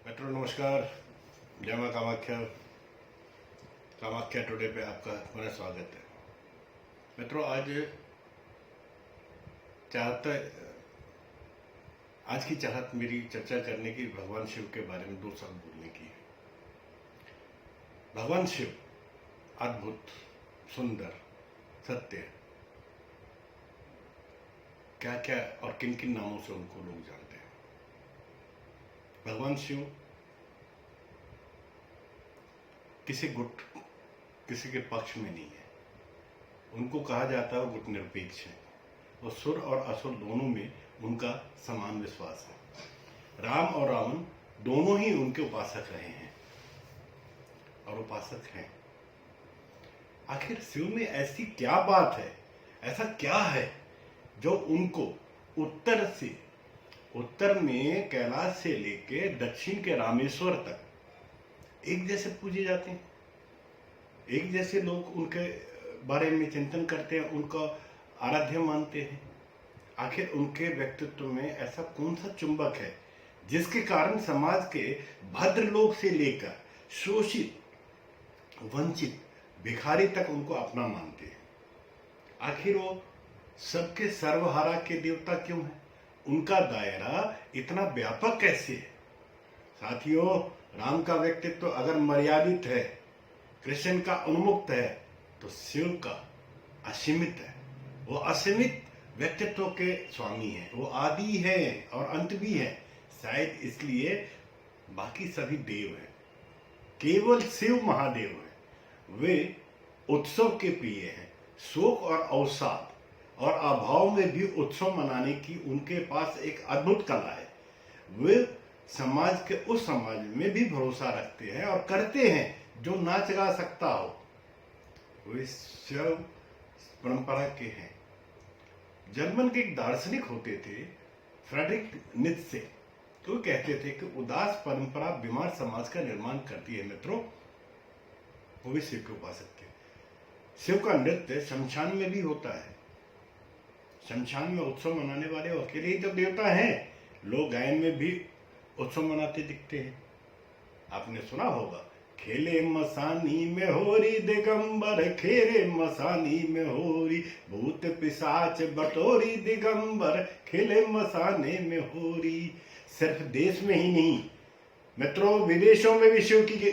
मित्रों नमस्कार। जय मां कामाख्या। कामाख्या टुडे पे आपका पुनः स्वागत है। मित्रों आज की चाहत मेरी चर्चा करने की भगवान शिव के बारे में दो शब्द बोलने की है। भगवान शिव अद्भुत, सुंदर, सत्य, क्या क्या और किन किन नामों से उनको लोग जानते हैं। भगवान शिव किसी गुट, किसी के पक्ष में नहीं है। उनको कहा जाता है गुट निरपेक्ष है और सुर और असुर दोनों में उनका समान विश्वास है। राम और रावण दोनों ही उनके उपासक रहे हैं और उपासक हैं। आखिर शिव में ऐसी क्या बात है, ऐसा क्या है जो उनको उत्तर में कैलाश से लेके दक्षिण के रामेश्वर तक एक जैसे पूजे जाते हैं। एक जैसे लोग उनके बारे में चिंतन करते हैं, उनका आराध्य मानते हैं। आखिर उनके व्यक्तित्व में ऐसा कौन सा चुंबक है जिसके कारण समाज के भद्र लोग से लेकर शोषित, वंचित, भिखारी तक उनको अपना मानते हैं। आखिर वो सबके सर्वहारा के देवता क्यों है? उनका दायरा इतना व्यापक कैसे है? साथियों, राम का व्यक्तित्व अगर मर्यादित है, कृष्ण का उन्मुक्त है, तो शिव का असीमित है। वो असीमित व्यक्तित्व के स्वामी हैं। वो आदि है और अंत भी है। शायद इसलिए बाकी सभी देव हैं, केवल शिव महादेव हैं। वे उत्सव के प्रिय हैं। शोक और अवसाद और अभाव में भी उत्सव मनाने की उनके पास एक अद्भुत कला है। वे समाज के उस समाज में भी भरोसा रखते हैं और करते हैं जो नाच गा सकता हो। वे शिव परंपरा के हैं। जर्मन के एक दार्शनिक होते थे फ्रेडरिक नीत्शे, तो कहते थे कि उदास परंपरा बीमार समाज का निर्माण करती है। मित्रों, वो भी शिव के उपासक थे। शिव का नृत्य शमशान में भी होता है। शमशान में उत्सव मनाने वाले अकेले ही तो देवता हैं। लोग गायन में भी उत्सव मनाते दिखते हैं। आपने सुना होगा, खेले मसानी में होरी दिगंबर, खेले मसानी में होरी, भूत पिशाच बटोरी दिगंबर, खेले मसाने में होरी। सिर्फ देश में ही नहीं मित्रों, विदेशों में भी शिव की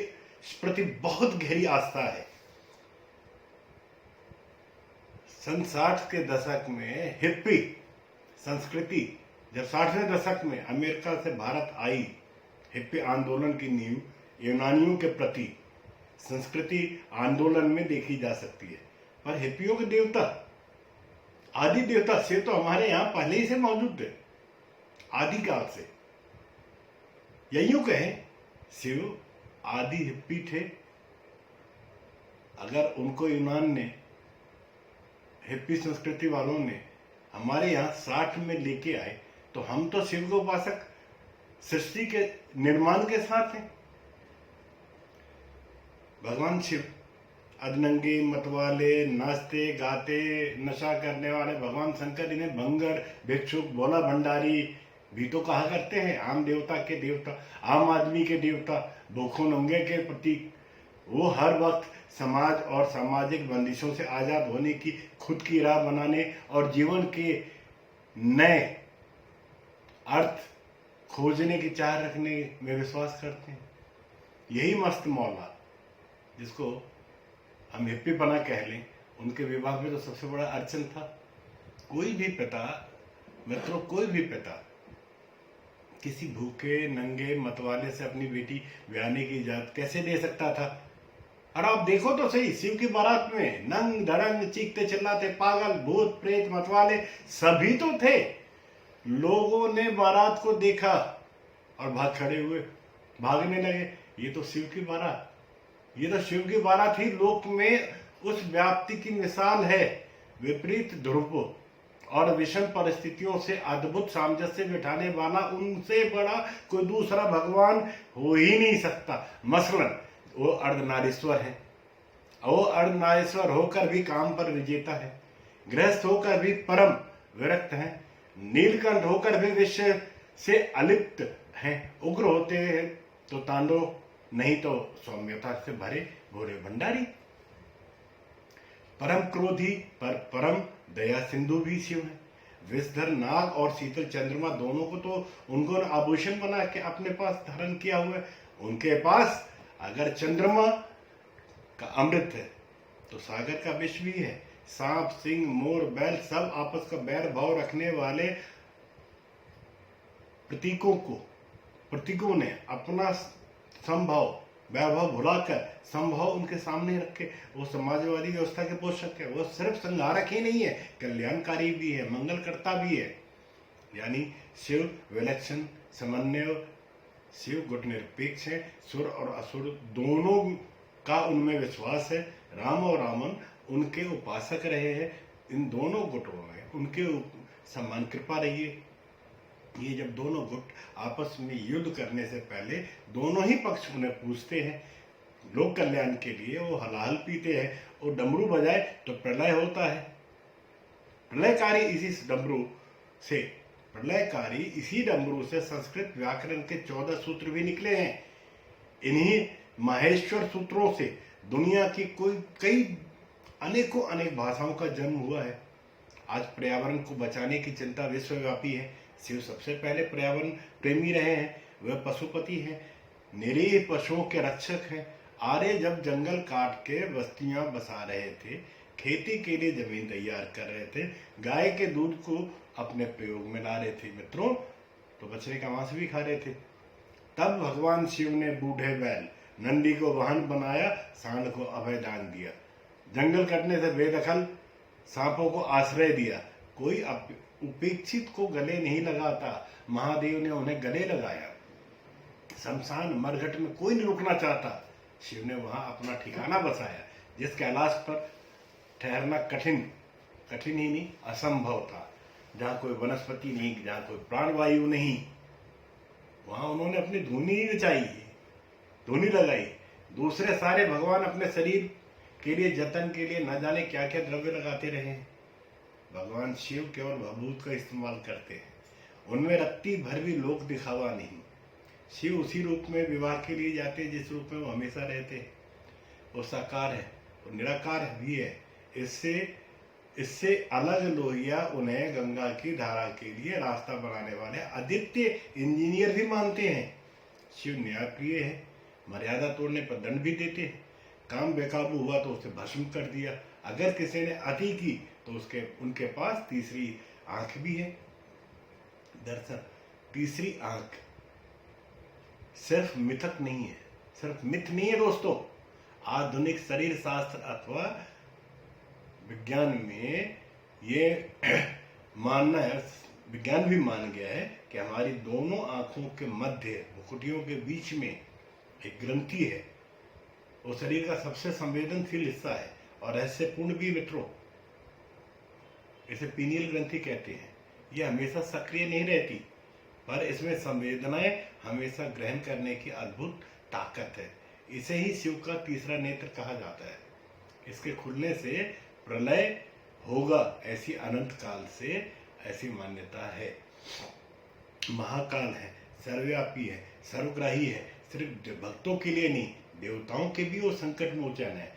प्रति बहुत गहरी आस्था है। सन 60 के दशक में हिप्पी संस्कृति, जब 60वें दशक में अमेरिका से भारत आई, हिप्पी आंदोलन की नींव यूनानियों के प्रति संस्कृति आंदोलन में देखी जा सकती है। पर हिप्पियों के देवता, आदि देवता शिव तो हमारे यहां पहले ही से मौजूद थे, आदिकाल से। या यूं कहें, शिव आदि हिप्पी थे। अगर उनको यूनान ने, हिप्पी संस्कृति वालों ने हमारे यहाँ 60 में लेके आए, तो हम तो शिव के उपासक सृष्टि के निर्माण के साथ हैं। भगवान शिव अधनंगे, मतवाले, नाचते गाते, नशा करने वाले भगवान शंकर इन्हें भंगर, भिक्षुक, भोला भंडारी भी तो कहा करते हैं। आम देवता के देवता, आम आदमी के देवता, भूखों नंगे के प्रतीक। वो हर वक्त समाज और सामाजिक बंदिशों से आजाद होने की, खुद की राह बनाने और जीवन के नए अर्थ खोजने की चाह रखने में विश्वास करते हैं। यही मस्त मौला, जिसको हम हिप्पीपना कह लें, उनके विवाह में तो सबसे बड़ा अड़चन था। कोई भी पिता, मित्रों, कोई भी पिता किसी भूखे नंगे मतवाले से अपनी बेटी ब्याहने की इजाजत कैसे दे सकता था? और आप देखो तो सही, शिव की बारात में नंग धड़ंग चीखते चिल्लाते पागल, भूत, प्रेत, मतवाले सभी तो थे। लोगों ने बारात को देखा और भाग खड़े हुए, भागने लगे। ये तो शिव की बारात, ये तो शिव की बारात ही लोक में उस व्याप्ति की मिसाल है। विपरीत ध्रुव और विषम परिस्थितियों से अद्भुत सामंजस्य बिठाने वाला उनसे बड़ा कोई दूसरा भगवान हो ही नहीं सकता। मसलन वो अर्धनारीश्वर है। वो अर्धनारीश्वर होकर भी काम पर विजेता है, गृहस्थ होकर भी परम विरक्त है, नीलकंठ होकर भी विषय से अलिप्त हैं, उग्र होते हैं तो तांडव, नहीं तो सौम्यता से भरे भोरे भंडारी। परम क्रोधी पर परम दया सिंधु भी शिव है। विषधर नाग और शीतल चंद्रमा दोनों को तो उनको आभूषण बना के अपने पास धारण किया हुआ है। उनके पास अगर चंद्रमा का अमृत है तो सागर का विष भी है। सांप, सिंह, मोर, बैल सब आपस का बैर भाव रखने वाले प्रतीकों ने अपना संभाव वैभव भुलाकर संभव उनके सामने रखे। वो समाजवादी व्यवस्था के पोषक है। वो सिर्फ संहारक ही नहीं है, कल्याणकारी भी है, मंगलकर्ता भी है। यानी शिव विलक्षण समन्वय, शिव गुट निरपेक्ष है। सुर और असुर दोनों का उनमें विश्वास है। राम और रावण उनके उपासक रहे हैं। इन दोनों गुटों में उनके समान कृपा रही है। ये जब दोनों गुट आपस में युद्ध करने से पहले दोनों ही पक्ष उन्हें पूछते हैं लोक कल्याण के लिए, वो हलाल पीते हैं और डमरू बजाए तो प्रलय होता है। प्रलयकारी इसी डमरू से संस्कृत व्याकरण के 14 सूत्र भी निकले हैं। इन्हीं माहेश्वर सूत्रों से दुनिया की कई अनेक भाषाओं का जन्म हुआ है। आज पर्यावरण को बचाने की चिंता विश्वव्यापी है। शिव सबसे पहले पर्यावरण प्रेमी रहे हैं। वह पशुपति हैं, निरीह पशुओं के रक्षक हैं। आर्य जब जंगल काट के बस्तियां बसा रहे थे, खेती के लिए जमीन तैयार कर रहे थे, गाय के दूध को अपने प्रयोग में ला रहे थे मित्रों, तो बछड़े का मांस भी खा रहे थे। तब भगवान शिव ने बूढ़े बैल नंदी को वाहन बनाया, सांड को अभय दान दिया। जंगल कटने से बेदखल सांपों को आश्रय दिया। कोई उपेक्षित को गले नहीं लगाता, महादेव ने उन्हें गले लगाया। शमशान मरघट में कोई नहीं रुकना चाहता, शिव ने वहां अपना ठिकाना बसाया। जिस कैलाश पर ठहरना कठिन ही नहीं असंभव था, जहां कोई वनस्पति नहीं, जहां कोई प्राणवायु नहीं, वहां उन्होंने अपनी धूनी लगाई। दूसरे सारे भगवान अपने शरीर के लिए जतन के लिए न जाने क्या क्या द्रव्य लगाते रहे। भगवान शिव केवल भभूत का इस्तेमाल करते हैं, उनमें रत्ती भर भी लोक दिखावा नहीं। शिव उसी रूप में विवाह के लिए जाते जिस रूप में वो हमेशा रहते हैं। वो साकार है, वो निराकार भी है। इससे अलग लोहिया उन्हें गंगा की धारा के लिए रास्ता बनाने वाले आदित्य इंजीनियर भी मानते हैं। शिव न्यायप्रिय है, मर्यादा तोड़ने पर दंड भी देते हैं। काम बेकाबू हुआ तो उसे भस्म कर दिया। अगर किसी ने अति की तो उनके पास तीसरी आंख भी है। दरअसल तीसरी आंख सिर्फ मिथक नहीं है, सिर्फ मिथ नहीं है दोस्तों। आधुनिक शरीर शास्त्र अथवा विज्ञान में ये मानना है, विज्ञान भी मान गया है कि हमारी दोनों आंखों के मध्य मुकुटियों के बीच में एक ग्रंथि है। वो शरीर का सबसे संवेदनशील हिस्सा है और रहस्यपूर्ण भी मित्रों। इसे पीनियल ग्रंथि कहते हैं। यह हमेशा सक्रिय नहीं रहती, पर इसमें संवेदनाएं हमेशा ग्रहण करने की अद्भुत ताकत है। इसे ही शिव का तीसरा नेत्र कहा जाता है। इसके खुलने से प्रलय होगा, ऐसी अनंत काल से ऐसी मान्यता है। महाकाल है, सर्वव्यापी है, सर्वग्राही है। सिर्फ भक्तों के लिए नहीं, देवताओं के भी वो संकट मोचन है,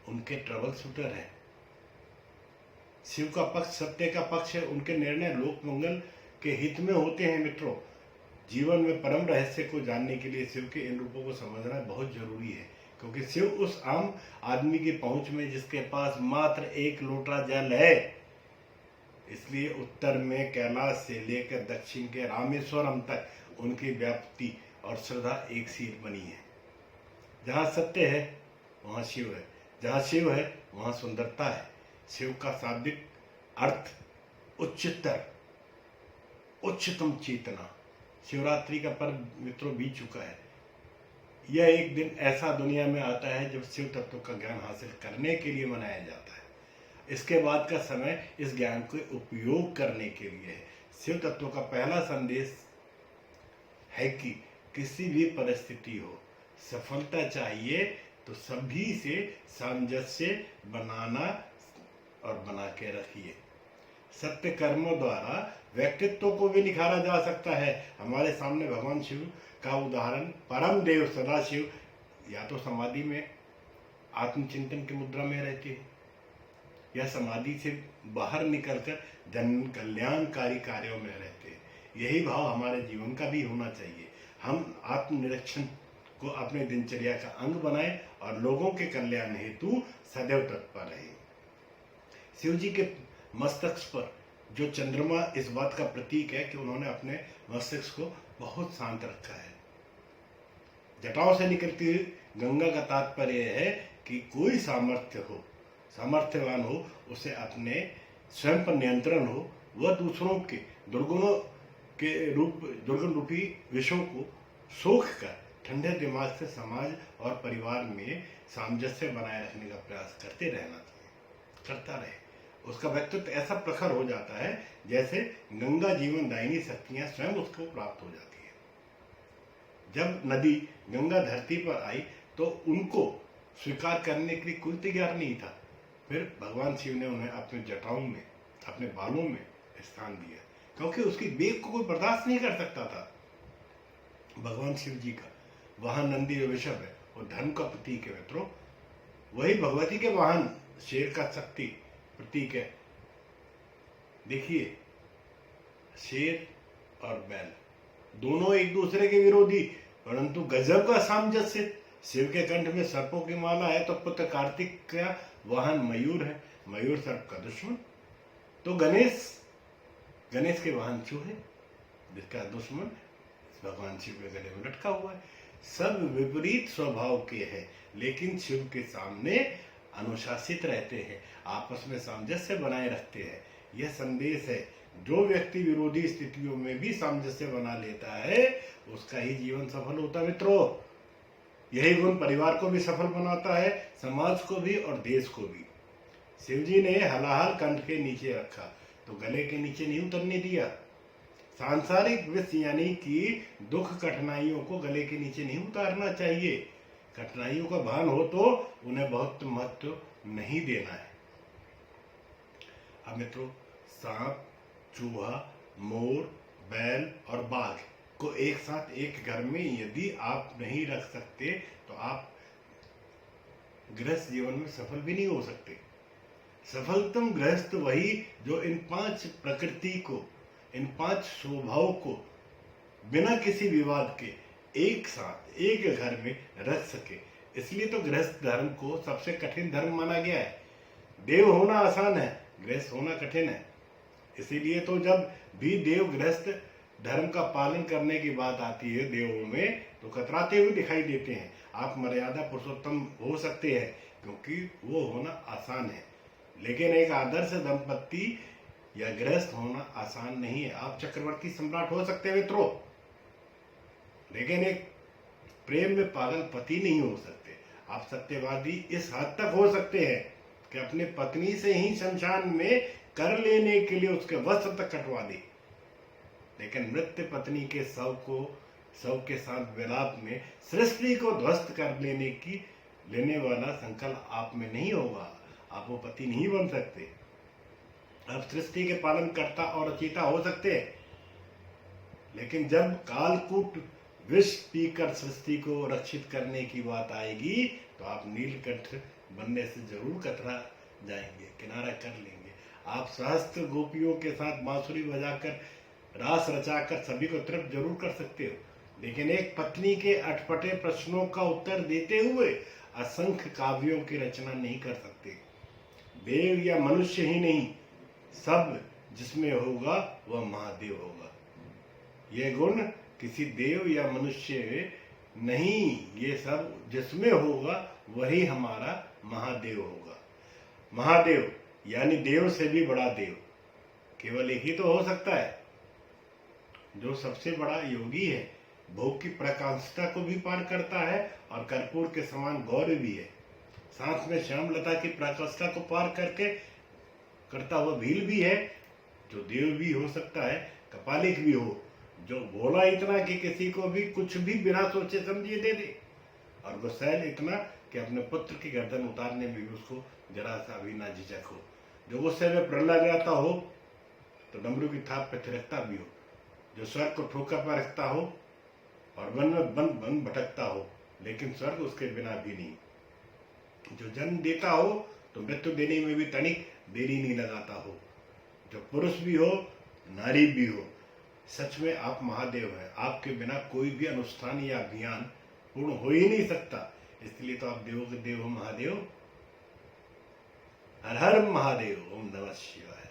उनके ट्रबल शूटर है। शिव का पक्ष सत्य का पक्ष है। उनके निर्णय लोक मंगल के हित में होते हैं मित्रों। जीवन में परम रहस्य को जानने के लिए शिव के इन रूपों को समझना बहुत जरूरी है, क्योंकि शिव उस आम आदमी की पहुंच में जिसके पास मात्र एक लोटा जल है। इसलिए उत्तर में कैलाश से लेकर दक्षिण के रामेश्वरम तक उनकी व्याप्ति और श्रद्धा एक सी बनी है। जहाँ सत्य है वहाँ शिव है, जहाँ शिव है वहाँ सुंदरता है। शिव का शाब्दिक अर्थ उच्चतम चेतना। शिवरात्रि का पर्व मित्रों बीत चुका है। यह एक दिन ऐसा दुनिया में आता है जब शिव तत्व का ज्ञान हासिल करने के लिए मनाया जाता है। इसके बाद का समय इस ज्ञान को उपयोग करने के लिए है। शिव तत्व का पहला संदेश है कि किसी भी परिस्थिति हो, सफलता चाहिए तो सभी से सामंजस्य बनाना और बना के रखिए। सत्य कर्मों द्वारा व्यक्तित्व को भी निखारा जा सकता है। हमारे सामने भगवान शिव का उदाहरण परम देव सदाशिव या तो समाधि में आत्मचिंतन की मुद्रा में रहते हैं या समाधि से बाहर निकलकर जन कल्याणकारी कार्यों में रहते हैं। यही भाव हमारे जीवन का भी होना चाहिए। हम आत्मनिरीक्षण को अपने दिनचर्या का अंग बनाएं और लोगों के कल्याण हेतु सदैव तत्पर रहें। शिव जी के मस्तक पर जो चंद्रमा इस बात का प्रतीक है कि उन्होंने अपने मस्तिष्क को बहुत शांत रखा है। जटाओं से निकलती हुई गंगा का तात्पर्य है कि कोई सामर्थ्यवान हो, उसे अपने स्वयं पर नियंत्रण हो, वह दूसरों के दुर्गुण रूपी विषयों को सोख कर ठंडे दिमाग से समाज और परिवार में सामंजस्य बनाए रखने का प्रयास करता रहे। उसका व्यक्तित्व ऐसा प्रखर हो जाता है जैसे गंगा जीवन दायिनी शक्तियां स्वयं उसको प्राप्त हो जाती है। जब नदी गंगा धरती पर आई तो उनको स्वीकार करने के लिए कोई तैयार नहीं था। फिर भगवान शिव ने उन्हें अपने जटाओं में, अपने बालों में स्थान दिया, क्योंकि उसकी वेग को कोई बर्दाश्त नहीं कर सकता था। भगवान शिव जी का वाहन नंदी वृषभ है और धर्म का प्रतीक है मित्रों। वही भगवती के वाहन शेर का शक्ति प्रतीक है। देखिए, शेर और बैल दोनों एक दूसरे के विरोधी, परंतु गजब का सामंजस्य। शिव के कंठ में सर्पों की माला है तो पुत्र कार्तिक का वाहन मयूर है, मयूर सर्प का दुश्मन। तो गणेश के वाहन चूहे, जिसका दुश्मन भगवान शिव के गले में लटका हुआ है। सब विपरीत स्वभाव के हैं, लेकिन शिव के सामने अनुशासित रहते हैं, आपस में सामंजस्य बनाए रखते हैं। यह संदेश है, जो व्यक्ति विरोधी स्थितियों में भी सामंजस्य बना लेता है उसका ही जीवन सफल होता है मित्रों। यही गुण परिवार को भी सफल बनाता है, समाज को भी और देश को भी। शिव जी ने हलाहल कंठ के नीचे रखा तो गले के नीचे नहीं उतरने दिया। सांसारिक विष यानी कि दुख कठिनाइयों को गले के नीचे नहीं उतारना चाहिए। कठिनाइयों का भान हो तो उन्हें बहुत महत्व नहीं देना है। अब मित्रों, सांप, चूहा, मोर, बैल और बाघ को एक साथ एक घर में यदि आप नहीं रख सकते तो आप गृहस्थ जीवन में सफल भी नहीं हो सकते। सफलतम गृहस्थ वही जो इन 5 प्रकृति को, इन 5 स्वभाव को बिना किसी विवाद के एक साथ एक घर में रख सके। इसलिए तो गृहस्थ धर्म को सबसे कठिन धर्म माना गया है। देव होना आसान है, गृहस्थ होना कठिन है। इसीलिए तो जब भी देव गृहस्थ धर्म का पालन करने की बात आती है देवों में, तो कतराते हुए दिखाई देते हैं। आप मर्यादा पुरुषोत्तम हो सकते हैं क्योंकि वो होना आसान है, लेकिन एक आदर्श दंपत्ति या गृहस्थ होना आसान नहीं है। आप चक्रवर्ती सम्राट हो सकते हैं मित्रों, लेकिन एक प्रेम में पागल पति नहीं हो सकते। आप सत्यवादी इस हद तक हो सकते हैं कि अपने पत्नी से ही शमशान में कर लेने के लिए उसके वस्त्र तक कटवा दे, लेकिन मृत पत्नी के शव के साथ विलाप में सृष्टि को ध्वस्त कर लेने वाला संकल्प आप में नहीं होगा। आप वो पति नहीं बन सकते। आप सृष्टि के पालनकर्ता और रचयिता हो सकते हैं, लेकिन जब कालकूट विष पीकर सृष्टि को रक्षित करने की बात आएगी तो आप नीलकंठ बनने से जरूर कतरा जाएंगे, किनारा कर लेंगे। आप सहस्त्र गोपियों के साथ बांसुरी बजाकर रास रचाकर सभी को तृप्त जरूर कर सकते हो, लेकिन एक पत्नी के अटपटे प्रश्नों का उत्तर देते हुए असंख्य काव्यों की रचना नहीं कर सकते। देव या मनुष्य ही नहीं, सब जिसमें होगा वह महादेव होगा। यह गुण किसी देव या मनुष्य नहीं, ये सब जिसमें होगा वही हमारा महादेव होगा। महादेव यानी देव से भी बड़ा देव केवल एक ही तो हो सकता है, जो सबसे बड़ा योगी है, भोग की प्रकांक्षता को भी पार करता है और कर्पूर के समान गौर भी है। साथ में श्यामलता की प्रकांक्षता को पार करता हुआ भील भी है, जो देव भी हो सकता है, कपालिक भी हो, जो भोला इतना कि किसी को भी कुछ भी बिना सोचे समझे दे दे, और गुस्सैल इतना कि अपने पुत्र की गर्दन उतारने में भी उसको जरा सा भी ना झिझक हो, जो गुस्से में प्रहलाद जाता हो तो डमरू की थाप पे थिरकता भी हो, जो स्वर्ग को ठोकर पर रखता हो और वन में बन बन भटकता हो, लेकिन स्वर्ग उसके बिना भी नहीं, जो जन्म देता हो तो मृत्यु देने में भी तनिक देरी नहीं लगाता हो, जो पुरुष भी हो नारी भी हो, सच में आप महादेव हैं। आपके बिना कोई भी अनुष्ठान या अभियान पूर्ण हो ही नहीं सकता, इसलिए तो आप देवों के देव हो महादेव। हर हर महादेव। ओम नमः शिवाय,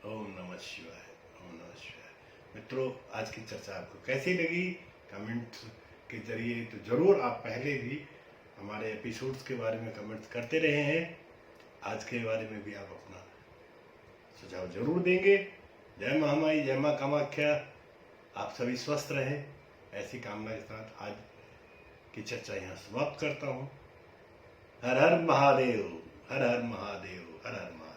ओम नमः शिवाय, ओम नमः शिवाय। मित्रों, आज की चर्चा आपको कैसी लगी कमेंट के जरिए तो जरूर, आप पहले भी हमारे एपिसोड्स के बारे में कमेंट्स करते रहे हैं, आज के बारे में भी आप अपना सुझाव जरूर देंगे। जय महामाई, जय मां कामाख्या। आप सभी स्वस्थ रहें, ऐसी कामना के साथ आज की चर्चा यहाँ समाप्त करता हूँ। हर हर महादेव, हर हर महादेव, हर हर महादेव।